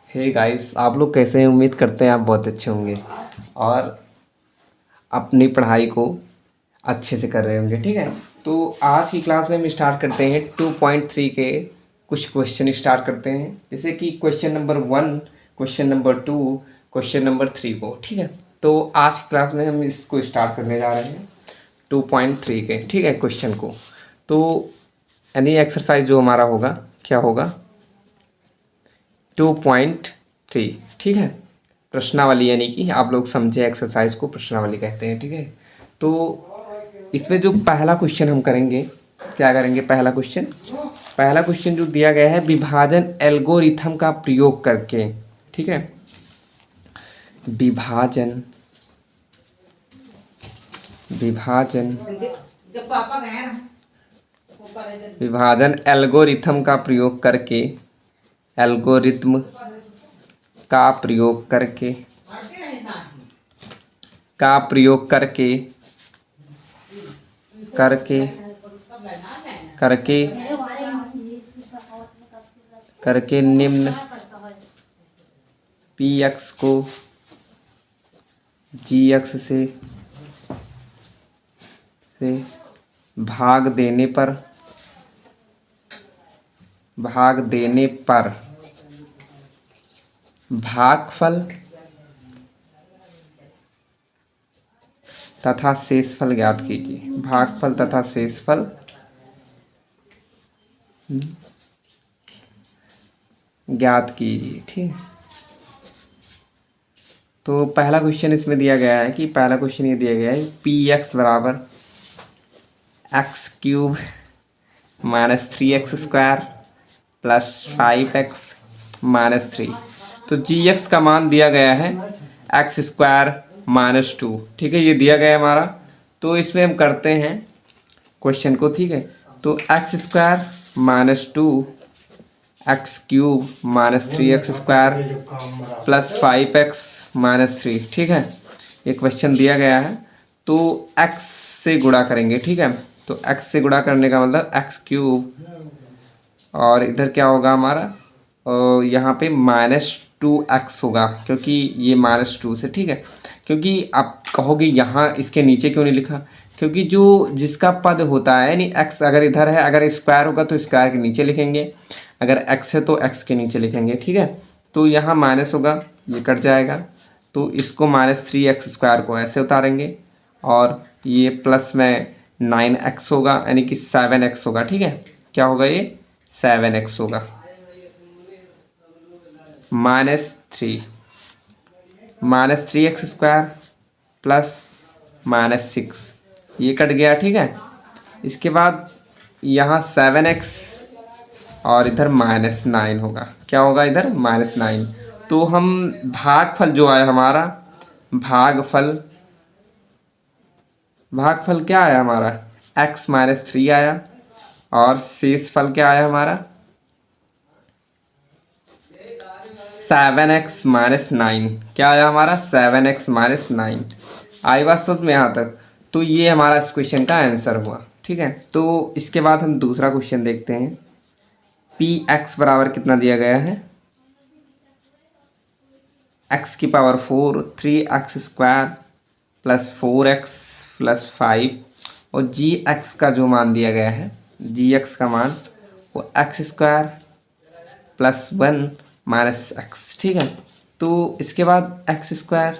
Hey guys, आप लोग कैसे हैं? उम्मीद करते हैं आप बहुत अच्छे होंगे और अपनी पढ़ाई को अच्छे से कर रहे होंगे। ठीक है, तो आज की क्लास में हम स्टार्ट करते हैं 2.3 के कुछ क्वेश्चन स्टार्ट करते हैं, जैसे कि question number 1, question number 2, question number 3 को। ठीक है, तो आज की क्लास में हम इसको स्टार्ट करने जा रहे हैं 2.3 के। ठीक है, क्वेश्चन को। तो एनी एक्सरसाइज जो हमारा होगा क्या होगा 2.3। ठीक है, प्रश्नावली, यानी कि आप लोग समझे एक्सरसाइज को प्रश्नावली कहते हैं। ठीक है, तो इसमें जो पहला क्वेश्चन हम करेंगे, क्या करेंगे? पहला क्वेश्चन जो दिया गया है, विभाजन एल्गोरिथम का प्रयोग करके। ठीक है, विभाजन विभाजन विभाजन एल्गोरिथम का प्रयोग करके, एल्गोरिथम का प्रयोग करके का प्रयोग करके करके करके करके निम्न पी एक्स को जी एक्स से भाग देने पर भागफल तथा शेषफल ज्ञात कीजिए। भागफल तथा शेषफल ज्ञात कीजिए। ठीक है, तो पहला क्वेश्चन इसमें दिया गया है कि पहला क्वेश्चन ये दिया गया है पी एक्स बराबर x cube minus 3x² plus 5x minus 3। तो जी एक्स का मान दिया गया है x² माइनस 2। ठीक है, ये दिया गया है हमारा। तो इसमें हम करते हैं क्वेश्चन को। ठीक है, तो x² minus 2 x cube minus 3x² plus 5x minus 3। ठीक है, ये क्वेश्चन दिया गया है, तो x से गुणा करेंगे। ठीक है, तो x से गुणा करने का मतलब एक्स क्यूब, और इधर क्या होगा हमारा, और यहाँ पे -2x होगा, क्योंकि ये -2 से। ठीक है, क्योंकि आप कहोगे यहाँ इसके नीचे क्यों नहीं लिखा, क्योंकि जो जिसका पद होता है, यानी x अगर इधर है, अगर स्क्वायर होगा तो स्क्वायर के नीचे लिखेंगे, अगर x है तो x के नीचे लिखेंगे। ठीक है, तो यहाँ माइनस होगा, ये कट जाएगा, तो इसको -3x² को ऐसे उतारेंगे, और ये प्लस में 9x होगा, यानी कि 7x होगा। ठीक है, क्या होगा? ये 7x होगा, -3x² प्लस -6, ये कट गया। ठीक है, इसके बाद यहाँ 7x और इधर -9 होगा। क्या होगा? इधर -9। तो हम भागफल जो आया हमारा, भागफल क्या आया हमारा? x-3 आया, और शेषफल क्या आया हमारा? 7x-9। क्या आया हमारा? 7x-9। आई बात समझ में यहाँ तक? तो ये हमारा इस क्वेश्चन का आंसर हुआ। ठीक है, तो इसके बाद हम दूसरा क्वेश्चन देखते हैं। पी एक्स बराबर कितना दिया गया है? x⁴ 3x² plus 4x plus 5, और जी एक्स का जो मान दिया गया है, जी एक्स का मान वो x² प्लस 1 माइनस एक्स। ठीक है, तो इसके बाद x²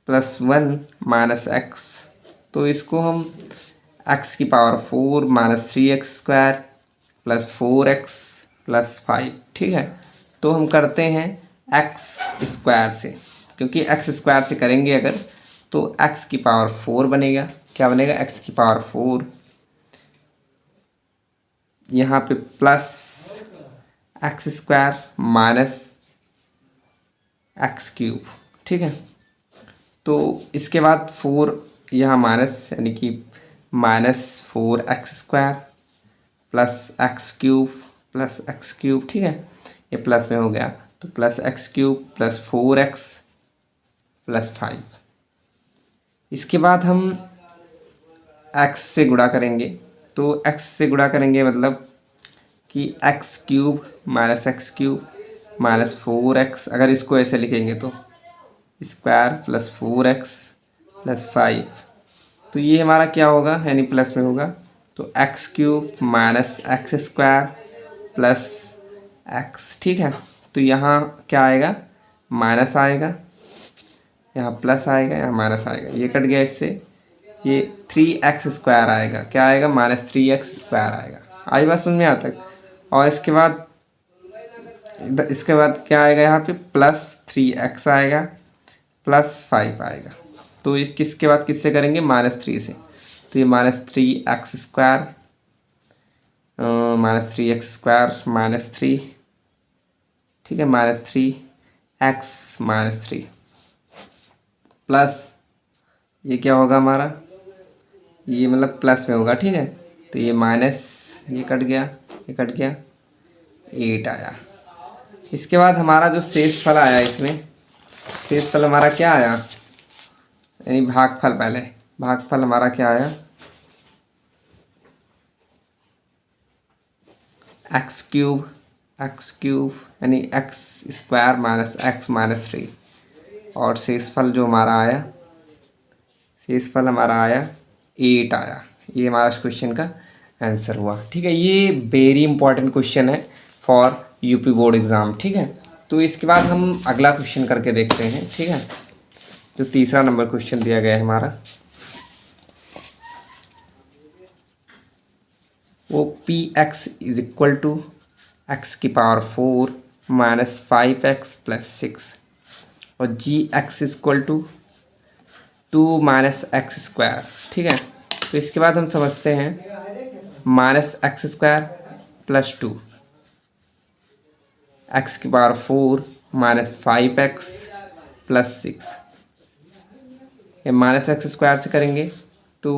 प्लस 1 माइनस एक्स, तो इसको हम x⁴ minus 3x² plus 4x plus 5। ठीक है, तो हम करते हैं x² से, क्योंकि x² से करेंगे अगर तो x⁴ बनेगा। क्या बनेगा? x⁴, यहाँ पे प्लस x² माइनस x³। ठीक है, तो इसके बाद 4 यहाँ माइनस, यानी कि -4x² plus x³ plus x³। ठीक है, ये प्लस में हो गया, तो plus x³ plus 4x plus 5। इसके बाद हम x से गुणा करेंगे, तो x से गुणा करेंगे मतलब कि x³ minus x³ minus 4x, अगर इसको ऐसे लिखेंगे तो स्क्वायर प्लस 4x प्लस 5, तो ये हमारा क्या होगा, यानी प्लस में होगा, तो x cube minus X square plus x. ठीक है, तो यहाँ क्या आएगा, माइनस आएगा, यहाँ प्लस आएगा, यहाँ माइनस आएगा, ये कट गया इससे, ये 3x स्क्वायर आएगा, क्या आएगा, माइनस 3x स्क्वायर आएगा। आई बात समझ में यहाँ तक। और इसके बाद क्या आएगा, यहाँ पे प्लस 3x आएगा प्लस 5 आएगा, तो इस किसके बाद किससे करेंगे, माइनस 3 से, तो ये minus 3x square minus 3x square minus 3, ठीक है, माइनस 3x माइनस 3 प्लस ये क्या होगा हमारा, ये मतलब प्लस में होगा, ठीक है, तो ये माइनस, ये कट गया, ये कट गया, 8 आया। इसके बाद हमारा जो शेष फल आया, इसमें शेष फल हमारा क्या आया, यानी भागफल, पहले भागफल हमारा क्या आया, एक्स क्यूब यानी x square minus x minus 3, और शेषफल जो हमारा आया, शेषफल हमारा आया 8 आया। ये हमारा इस क्वेश्चन का आंसर हुआ। ठीक है, ये वेरी इंपॉर्टेंट क्वेश्चन है फॉर यूपी बोर्ड एग्ज़ाम। ठीक है, तो इसके बाद हम अगला क्वेश्चन करके देखते हैं। ठीक है, जो तीसरा नंबर क्वेश्चन दिया गया है हमारा, वो P X is equal to X की पावर 4 माइनस 5x प्लस 6 और G X is equal to 2 minus X square. ठीक है, तो इसके बाद हम समझते हैं minus X square plus 2, X की पावर 4 माइनस 5x प्लस 6, ये माइनस एक्स स्क्वायर से करेंगे तो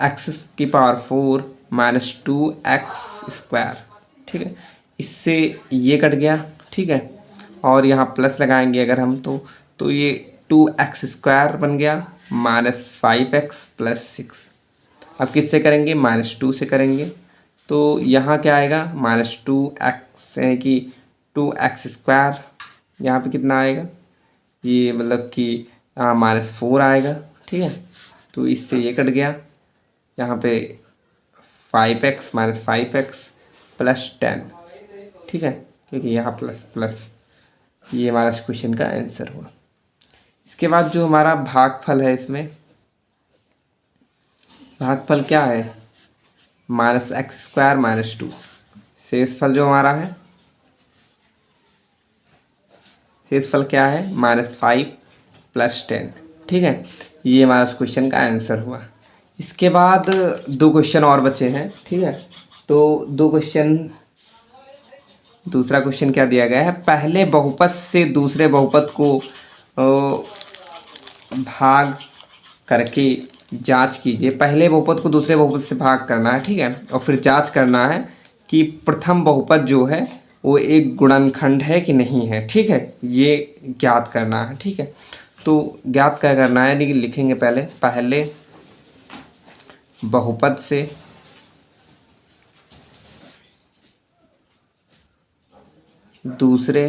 एक्स की पावर 4 माइनस 2x स्क्वायर। ठीक है, इससे ये कट गया। ठीक है, और यहाँ प्लस लगाएंगे अगर हम तो ये 2x स्क्वायर बन गया माइनस 5x प्लस 6। अब किससे करेंगे, माइनस 2 से करेंगे, तो यहाँ क्या आएगा, माइनस 2x, यानी कि 2x स्क्वायर, यहाँ पे कितना आएगा, ये मतलब कि माइनस 4 आएगा। ठीक है, तो इससे ये कट गया, यहाँ पे 5x माइनस 5x प्लस 10। ठीक है, क्योंकि यहाँ प्लस प्लस, ये हमारा इस क्वेश्चन का आंसर हुआ। इसके बाद जो हमारा भागफल है, इसमें भागफल क्या है, माइनस एक्स स्क्वायर माइनस 2, शेषफल जो हमारा है, शेषफल क्या है, माइनस 5 प्लस 10। ठीक है, ये हमारा इस क्वेश्चन का आंसर हुआ। इसके बाद 2 क्वेश्चन और बचे हैं। ठीक है, तो 2 क्वेश्चन, दूसरा क्वेश्चन क्या दिया गया है, पहले बहुपद से दूसरे बहुपद को भाग करके जांच कीजिए। पहले बहुपद को दूसरे बहुपद से भाग करना है। ठीक है, और फिर जांच करना है कि प्रथम बहुपद जो है वो एक गुणनखंड है कि नहीं है। ठीक है, ये ज्ञात करना है। ठीक है, तो ज्ञात क्या करना है, लेकिन लिखेंगे पहले बहुपद से दूसरे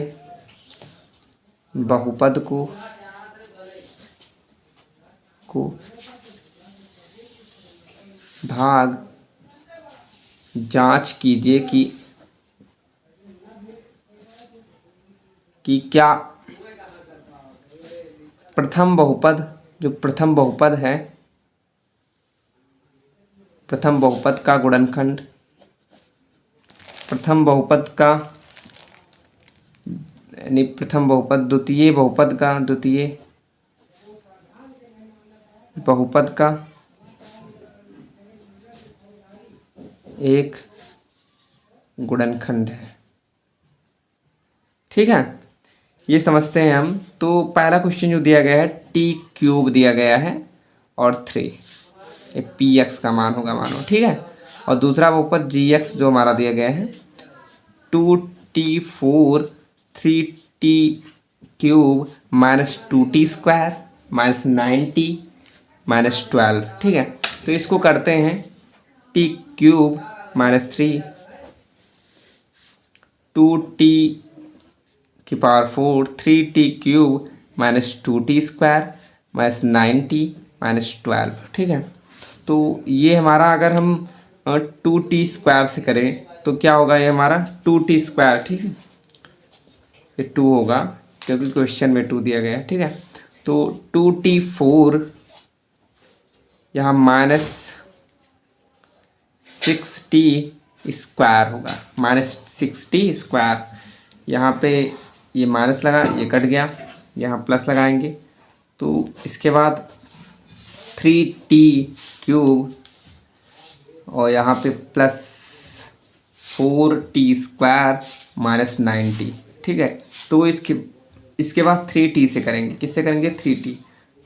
बहुपद को भाग जांच कीजिए कि क्या प्रथम बहुपद, जो प्रथम बहुपद है, प्रथम बहुपद का गुणनखंड, प्रथम बहुपद का यानी प्रथम बहुपद द्वितीय बहुपद का, द्वितीय बहुपद का एक गुणनखंड है। ठीक है, ये समझते हैं हम। तो पहला क्वेश्चन जो दिया गया है, टी क्यूब दिया गया है और 3, ये पी एक्स का मान होगा मानो। ठीक है, और दूसरा बहुपद जी एक्स जो हमारा दिया गया है 2t4 3t cube minus 2t square minus 9t minus 12। ठीक है, तो इसको करते हैं, t क्यूब माइनस 3 2t की power 4 3t cube minus 2t square minus 9t minus 12। ठीक है, तो ये हमारा अगर हम 2t स्क्वायर से करें तो क्या होगा, ये हमारा 2t स्क्वायर। ठीक है, ये 2 होगा क्योंकि क्वेश्चन में 2 दिया गया है। ठीक है, तो 2t4 यहाँ माइनस 6t स्क्वायर होगा, माइनस 6t स्क्वायर। यहाँ पे ये माइनस लगा, ये कट गया, यहाँ प्लस लगाएंगे तो इसके बाद 3t क्यूब और यहाँ पे plus 4t square minus 9t। ठीक है, तो इसके बाद 3t से करेंगे, किससे करेंगे,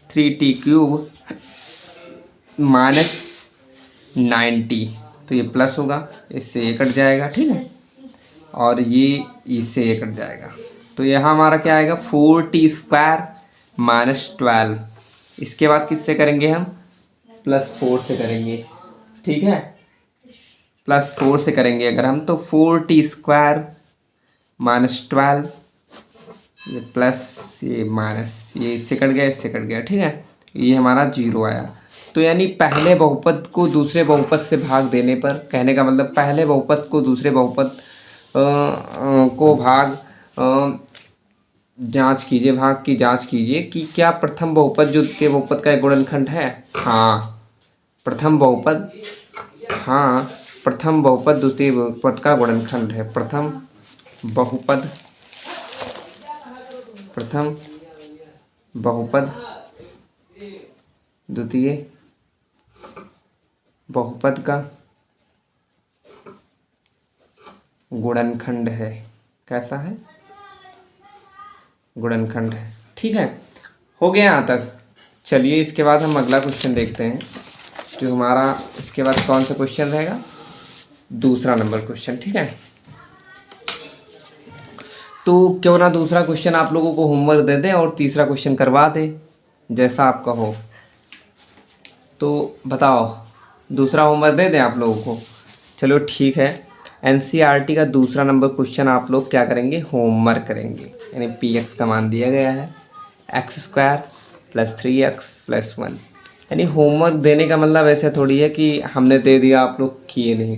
3t क्यूब माइनस 9t, तो ये प्लस होगा, इससे ये कट जाएगा। ठीक है, और ये इससे ये कट जाएगा, तो यहाँ हमारा क्या आएगा, 4t स्क्वायर माइनस 12। इसके बाद किससे करेंगे हम, प्लस 4 से करेंगे। ठीक है, प्लस 4 से करेंगे अगर हम, तो 4t स्क्वायर माइनस 12, ये प्लस ये माइनस, ये इससे कट गया, इससे कट गया। ठीक है, ये हमारा 0 आया। तो यानी पहले बहुपद को दूसरे बहुपद से भाग देने पर, कहने का मतलब पहले बहुपद को दूसरे बहुपद को भाग जांच कीजिए, भाग की जांच कीजिए कि क्या प्रथम बहुपद जो द्वितीय बहुपद का एक गुणनखंड है। हाँ, प्रथम बहुपद, हाँ प्रथम बहुपद द्वितीय बहुपद का गुणनखंड है। प्रथम बहुपद द्वितीय बहुपद का गुणनखंड है। कैसा है, गुणनखंड है। ठीक है, हो गया यहाँ तक। चलिए इसके बाद हम अगला क्वेश्चन देखते हैं, जो हमारा इसके बाद कौन सा क्वेश्चन रहेगा, दूसरा नंबर क्वेश्चन। ठीक है, तो क्यों ना दूसरा क्वेश्चन आप लोगों को होमवर्क दे दें और तीसरा क्वेश्चन करवा दें, जैसा आपका हो। तो बताओ, दूसरा होमवर्क दे दें आप लोगों को। चलो ठीक है, एनसीईआरटी का दूसरा नंबर क्वेश्चन आप लोग क्या करेंगे, होमवर्क करेंगे। यानी px का मान दिया गया है x² + 3x + 1। यानी होमवर्क देने का मतलब ऐसा थोड़ी है कि हमने दे दिया आप लोग किए नहीं।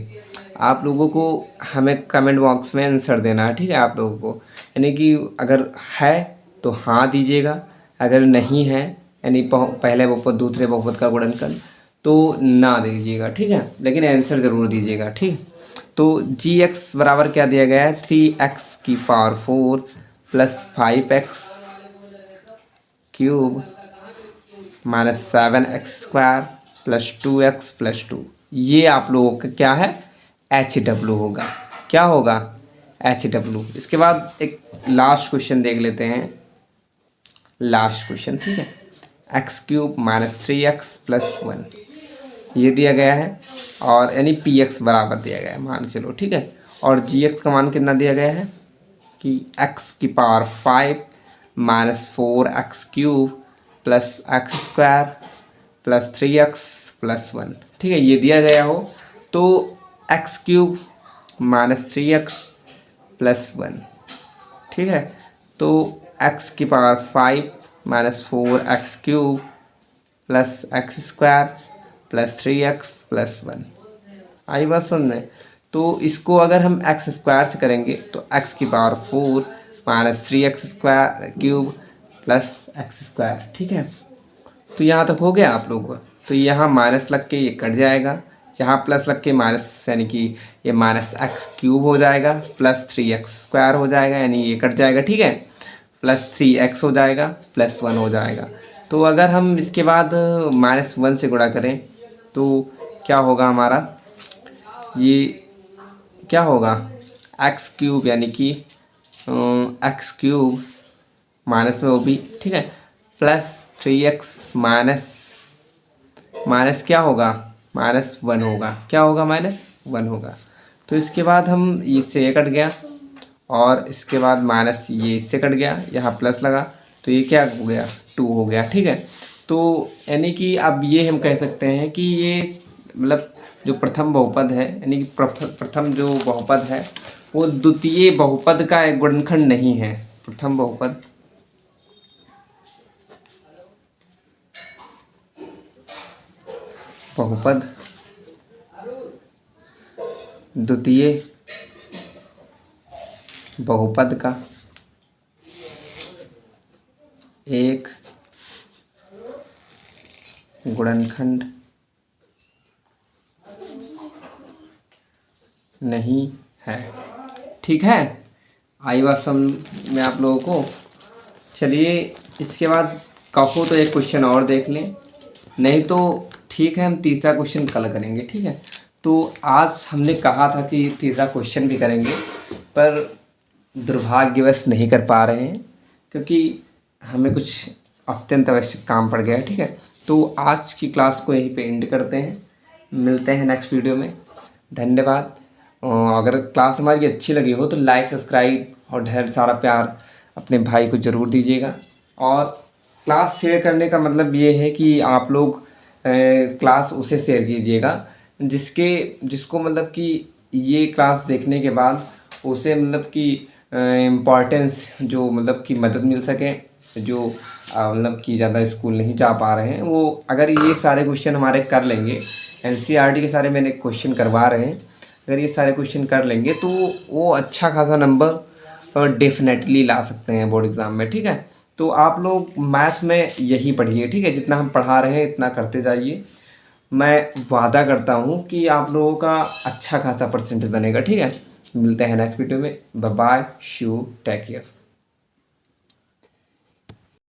आप लोगों को हमें कमेंट बॉक्स में आंसर देना है। ठीक है, आप लोगों को यानी कि अगर है तो हाँ दीजिएगा, अगर नहीं है यानी पहले बहुपद दूसरे बहुपद का गुणनखंड तो ना दीजिएगा। ठीक है, लेकिन आंसर ज़रूर दीजिएगा। ठीक, तो gx बराबर क्या दिया गया है, 3x की power 4 + 5x cube minus 7x² + 2x + 2। ये आप लोगों का क्या है, HW होगा। क्या होगा, HW। इसके बाद एक लास्ट क्वेश्चन देख लेते हैं, लास्ट क्वेश्चन। ठीक है, x³ - 3x + 1 ये दिया गया है, और यानी px बराबर दिया गया है मान, चलो ठीक है। और gx का मान कितना दिया गया है कि x की पावर 5 - 4x³ + x² + 3x + 1। ठीक है, ये दिया गया हो तो x³ - 3x + 1। ठीक है, तो x की पावर 5 - 4x³ + x² + 3x + 1। आई बात समझ में। तो इसको अगर हम x² से करेंगे तो x की पावर 4 - 3x² + x²। ठीक है, तो यहाँ तक हो गया आप लोगों को। तो यहाँ माइनस लग के ये कट जाएगा, यहाँ प्लस लग के माइनस, यानी कि ये -x³ हो जाएगा, + 3x² हो जाएगा, यानी ये कट जाएगा। ठीक है, + 3x हो जाएगा, + 1 हो जाएगा। तो अगर हम इसके बाद -1 से गुणा करें तो क्या होगा हमारा, ये क्या होगा, x³ यानी कि x³ माइनस में वो भी। ठीक है, + 3x माइनस क्या होगा, -1 होगा। क्या होगा, -1 होगा। तो इसके बाद हम इससे ये कट गया, और इसके बाद माइनस ये इससे कट गया, यहाँ प्लस लगा तो ये क्या हो गया, 2 हो गया। ठीक है, तो यानी कि अब ये हम कह सकते हैं कि ये मतलब जो प्रथम बहुपद है, यानी कि प्रथम जो बहुपद है वो द्वितीय बहुपद का एक गुणनखंड नहीं है। प्रथम बहुपद, बहुपद द्वितीय बहुपद का एक गुणनखंड नहीं है। ठीक है, आई बात समझ में आप लोगों को। चलिए इसके बाद कहो तो एक क्वेश्चन और देख लें, नहीं तो ठीक है हम तीसरा क्वेश्चन कल करेंगे। ठीक है, तो आज हमने कहा था कि तीसरा क्वेश्चन भी करेंगे, पर दुर्भाग्यवश नहीं कर पा रहे हैं क्योंकि हमें कुछ अत्यंत आवश्यक काम पड़ गया है। ठीक है, तो आज की क्लास को यहीं पे एंड करते हैं, मिलते हैं नेक्स्ट वीडियो में। धन्यवाद। अगर क्लास हमारी अच्छी लगी हो तो लाइक, सब्सक्राइब और ढेर सारा प्यार अपने भाई को ज़रूर दीजिएगा। और क्लास शेयर करने का मतलब ये है कि आप लोग क्लास उसे शेयर कीजिएगा जिसको मतलब कि ये क्लास देखने के बाद उसे मतलब कि इम्पॉर्टेंस जो मतलब कि मदद मिल सके, जो मतलब कि ज़्यादा स्कूल नहीं जा पा रहे हैं, वो अगर ये सारे क्वेश्चन हमारे कर लेंगे, एनसीईआरटी के सारे मैंने क्वेश्चन करवा रहे हैं, अगर ये सारे क्वेश्चन कर लेंगे तो वो अच्छा खासा नंबर डेफिनेटली ला सकते हैं बोर्ड एग्ज़ाम में। ठीक है, तो आप लोग मैथ में यही पढ़िए। ठीक है, जितना हम पढ़ा रहे हैं इतना करते जाइए, मैं वादा करता हूँ कि आप लोगों का अच्छा खासा परसेंटेज बनेगा। ठीक है, मिलते हैं नेक्स्ट वीडियो में। बाय बाय, शू टेक केयर।